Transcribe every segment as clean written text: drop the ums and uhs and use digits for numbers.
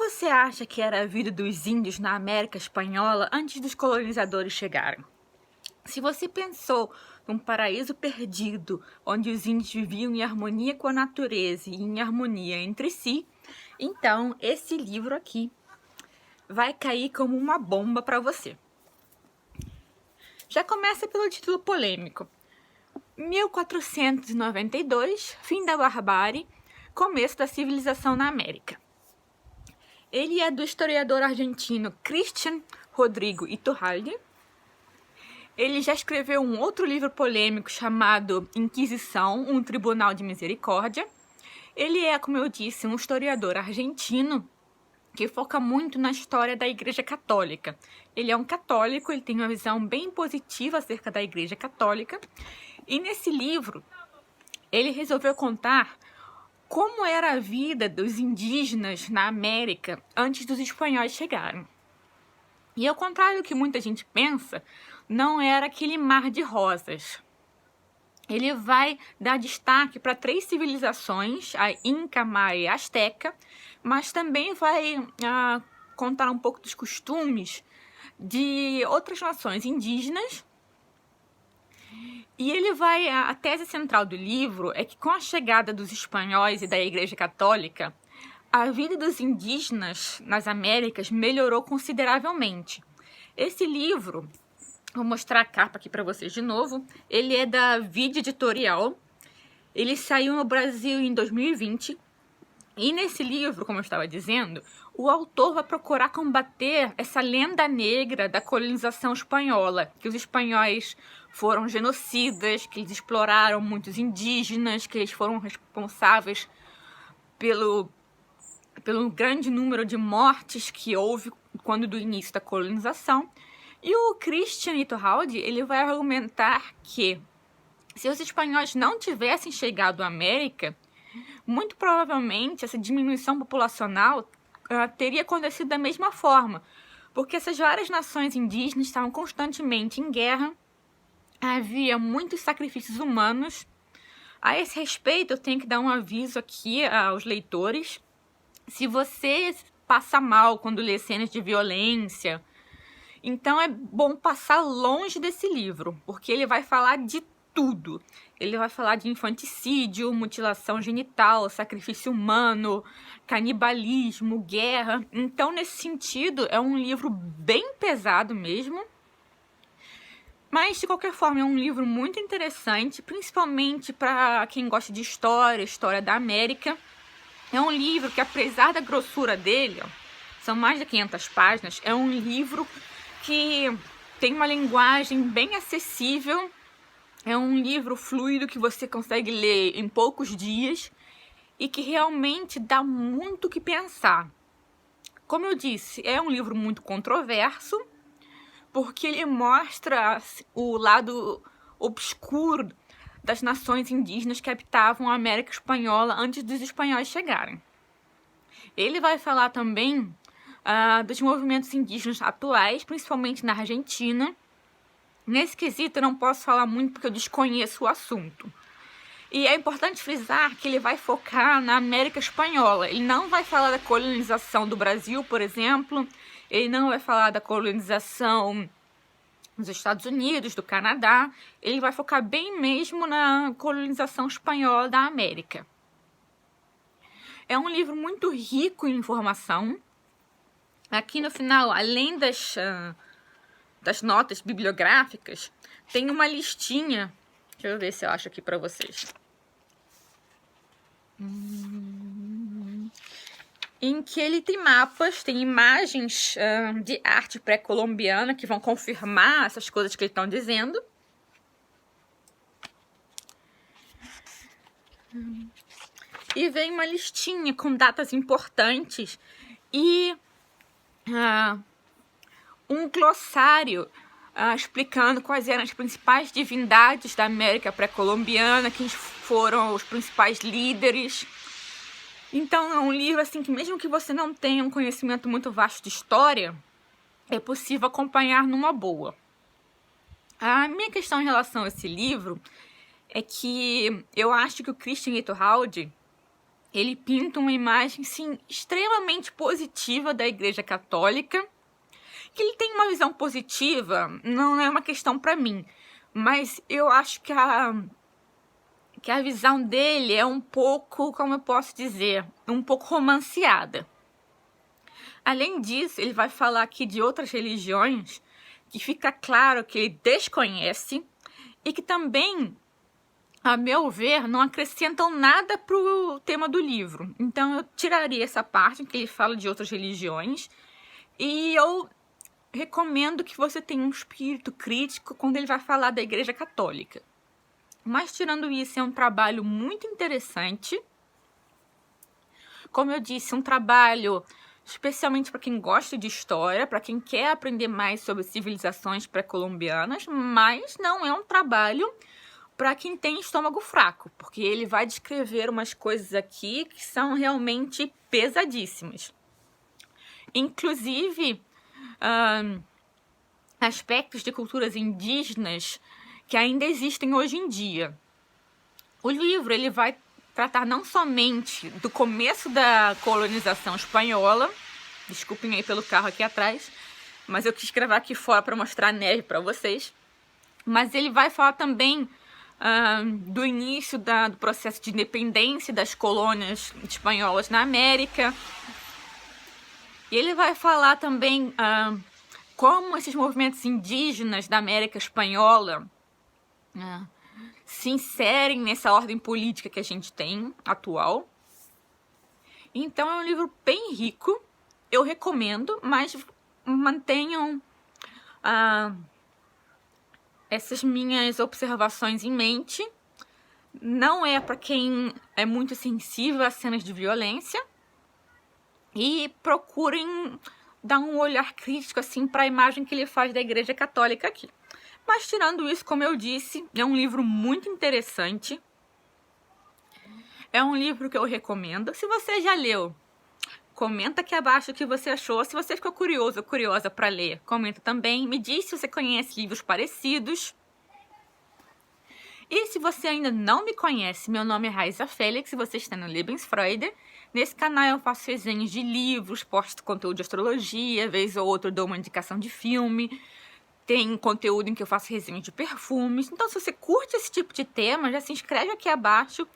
você acha que era a vida dos índios na América Espanhola antes dos colonizadores chegarem? Se você pensou num paraíso perdido, onde os índios viviam em harmonia com a natureza e em harmonia entre si, então esse livro aqui vai cair como uma bomba para você. Já começa pelo título polêmico. 1492, fim da barbárie, começo da civilização na América. Ele é do historiador argentino Cristian Rodrigo Iturralde. Ele já escreveu um outro livro polêmico chamado Inquisição, um Tribunal de Misericórdia. Ele é, como eu disse, um historiador argentino que foca muito na história da Igreja Católica. Ele é um católico, ele tem uma visão bem positiva acerca da Igreja Católica. E nesse livro, ele resolveu contar como era a vida dos indígenas na América antes dos espanhóis chegarem. E ao contrário do que muita gente pensa, não era aquele mar de rosas. Ele vai dar destaque para 3 civilizações, a Inca, Maia e Azteca, mas também vai contar um pouco dos costumes de outras nações indígenas. E a tese central do livro é que com a chegada dos espanhóis e da Igreja Católica, a vida dos indígenas nas Américas melhorou consideravelmente. Esse livro, vou mostrar a capa aqui para vocês de novo, ele é da Vide Editorial, ele saiu no Brasil em 2020, e nesse livro, como eu estava dizendo, o autor vai procurar combater essa lenda negra da colonização espanhola, que os espanhóis foram genocidas, que eles exploraram muitos indígenas, que eles foram responsáveis pelo grande número de mortes que houve quando do início da colonização. E o Cristian Iturralde, ele vai argumentar que se os espanhóis não tivessem chegado à América, muito provavelmente essa diminuição populacional teria acontecido da mesma forma, porque essas várias nações indígenas estavam constantemente em guerra, havia muitos sacrifícios humanos. A esse respeito, eu tenho que dar um aviso aqui aos leitores. Se você passa mal quando lê cenas de violência, então é bom passar longe desse livro, porque ele vai falar de tudo. Ele vai falar de infanticídio, mutilação genital, sacrifício humano, canibalismo, guerra. Então, nesse sentido, é um livro bem pesado mesmo. Mas, de qualquer forma, é um livro muito interessante, principalmente para quem gosta de história da América. É um livro que, apesar da grossura dele, são mais de 500 páginas, é um livro que tem uma linguagem bem acessível, é um livro fluido que você consegue ler em poucos dias e que realmente dá muito o que pensar. Como eu disse, é um livro muito controverso, porque ele mostra o lado obscuro das nações indígenas que habitavam a América Espanhola antes dos espanhóis chegarem. Ele vai falar também dos movimentos indígenas atuais, principalmente na Argentina. Nesse quesito eu não posso falar muito porque eu desconheço o assunto. E é importante frisar que ele vai focar na América Espanhola. Ele não vai falar da colonização do Brasil, por exemplo. Ele não vai falar da colonização dos Estados Unidos, do Canadá. Ele vai focar bem mesmo na colonização espanhola da América. É um livro muito rico em informação. Aqui no final, além das notas bibliográficas, tem uma listinha. Deixa eu ver se eu acho aqui para vocês. Em que ele tem mapas, tem imagens de arte pré-colombiana que vão confirmar essas coisas que eles estão dizendo. E vem uma listinha com datas importantes e um glossário explicando quais eram as principais divindades da América pré-colombiana, quem foram os principais líderes. Então é um livro assim que mesmo que você não tenha um conhecimento muito vasto de história, é possível acompanhar numa boa. A minha questão em relação a esse livro é que eu acho que o Cristian Iturralde, ele pinta uma imagem, sim, extremamente positiva da Igreja Católica. Que ele tem uma visão positiva não é uma questão para mim, mas eu acho que a visão dele é um pouco, como eu posso dizer, um pouco romanceada. Além disso, ele vai falar aqui de outras religiões que fica claro que ele desconhece e que também, a meu ver, não acrescentam nada para o tema do livro. Então eu tiraria essa parte em que ele fala de outras religiões e eu recomendo que você tenha um espírito crítico quando ele vai falar da Igreja Católica. Mas tirando isso, é um trabalho muito interessante. Como eu disse, um trabalho especialmente para quem gosta de história, para quem quer aprender mais sobre civilizações pré-colombianas, mas não é um trabalho para quem tem estômago fraco, porque ele vai descrever umas coisas aqui que são realmente pesadíssimas. Inclusive, aspectos de culturas indígenas que ainda existem hoje em dia. O livro ele vai tratar não somente do começo da colonização espanhola, desculpem aí pelo carro aqui atrás, mas eu quis gravar aqui fora para mostrar a neve para vocês, mas ele vai falar também do início do processo de independência das colônias espanholas na América, e ele vai falar também como esses movimentos indígenas da América Espanhola se inserem nessa ordem política que a gente tem atual. Então é um livro bem rico, eu recomendo, mas mantenham essas minhas observações em mente. Não é para quem é muito sensível a cenas de violência e procurem dar um olhar crítico assim para a imagem que ele faz da Igreja Católica aqui. Mas tirando isso, como eu disse, é um livro muito interessante. É um livro que eu recomendo. Se você já leu, comenta aqui abaixo o que você achou. Se você ficou curioso ou curiosa para ler, comenta também. Me diz se você conhece livros parecidos. E se você ainda não me conhece, meu nome é Raiza Félix e você está no Lebensfreude. Nesse canal eu faço resenhas de livros, posto conteúdo de astrologia, vez ou outra dou uma indicação de filme. Tem conteúdo em que eu faço resenha de perfumes. Então, se você curte esse tipo de tema, já se inscreve aqui abaixo.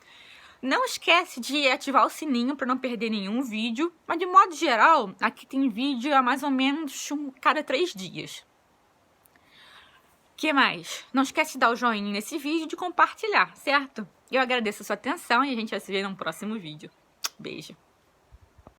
Não esquece de ativar o sininho para não perder nenhum vídeo. Mas, de modo geral, aqui tem vídeo há mais ou menos cada 3 dias. O que mais? Não esquece de dar o joinha nesse vídeo e de compartilhar, certo? Eu agradeço a sua atenção e a gente vai se ver num próximo vídeo. Beijo!